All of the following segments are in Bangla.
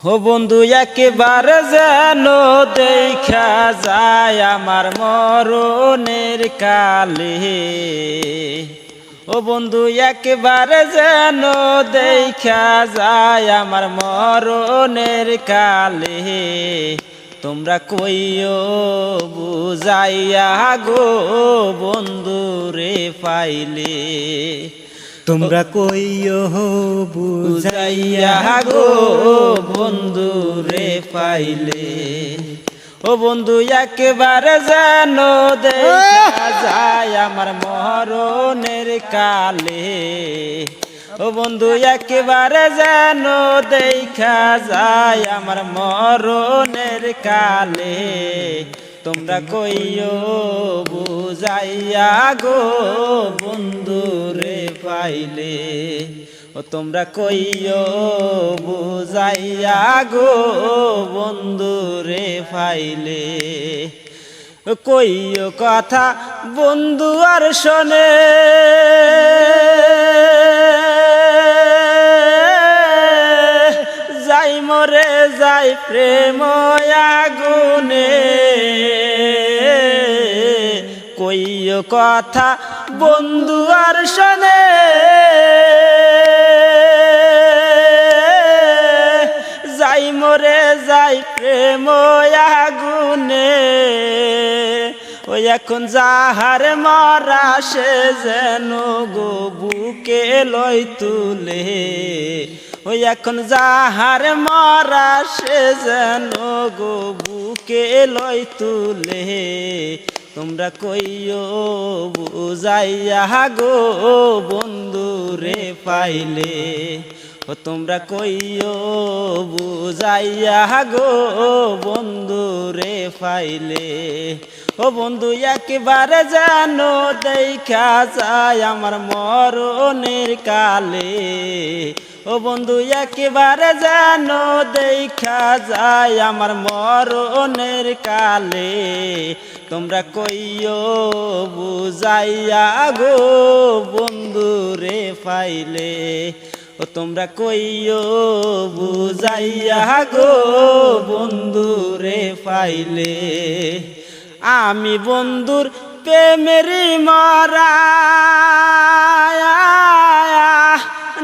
ও বন্ধু একেবারে যেন দেখা যায় আমার মরণের কালে। ও বন্ধু একেবারে যেন দেখা যায় আমার মরণের কালে। তোমরা কইও বুঝাইয়া গো বন্ধু রে পাইলে। তোমরা কইও বুঝাইয়া গো বন্ধু রে পাইলে। ও বন্ধু একেবারে যেন দেখা যায় আমার মরণের কালে। ও বন্ধু একেবারে যেন দেখা যায় আমার মরণের কালে। তোমরা কইও বুঝাইয়া গো বন্ধু রে পাইলে। ও তোমরা কইও বুঝাইয়া গো বন্ধু রে পাইলে। কইও কথা বন্ধু আর শোনে যাই মরে যাই প্রেম আগুনে। কইও কথা বন্ধু আর শোনে যাই মরে যাই প্রেম আগুনে। ওই এখন যাহার মরা সে যেন গো বুকে লই তুলে। ওই এখন যাহার মরা সে যেন গো বুকে লই তুলে। তোমরা কইও বুঝাইয়া গো বন্ধু রে পাইলে। ও তোমরা কইও বুঝাইয়া গো বন্ধু রে পাইলে। ও বন্ধু একেবারে যেন দেখা যায় আমার মরণের কালে। ও বন্ধু একেবারে যেন দেখা যায় আমার মরণের কালে। তোমরা কইও বুঝাইয়া গো বন্ধু রে পাইলে। ও তোমরা কইও বুঝাইয়া গো বন্ধু রে পাইলে। আমি বন্ধুর প্রেমেরই মরা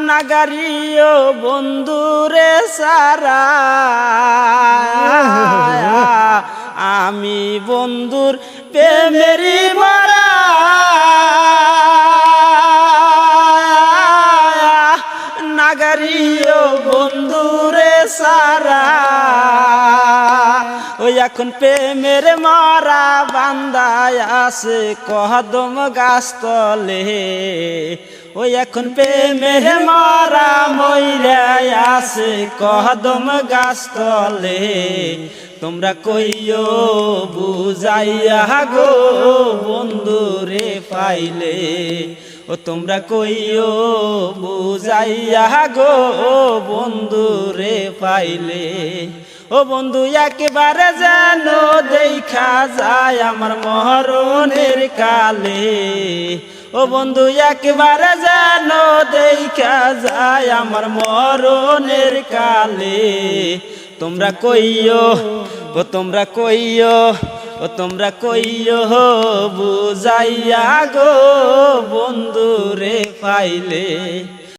নাগারিও বন্ধুরে সারা। আমি বন্ধুর প্রেমেরই মরা নাগারিও বন্ধুরে সারা। ওই এখন প্রেমের মরা বান্দায় আছে কদম গাছ তলে। ওই এখন প্রেমের মরা মইরা আছে কদম গাছ তলে। তোমরা কইও বুঝাইয়া গো বন্ধু রে পাইলে। ও তোমরা কইও বুঝাইয়া গো বন্ধু রে পাইলে। ও বন্ধু একেবারে যেন দেখা যায় আমার মরণের কালে। ও বন্ধু একেবারে যেন দেখা যায় আমার মরণের কালে। তোমরা কইও ও তোমরা কইও ও তোমরা কইও বুঝাইয়া গো বন্ধু রে পাইলে।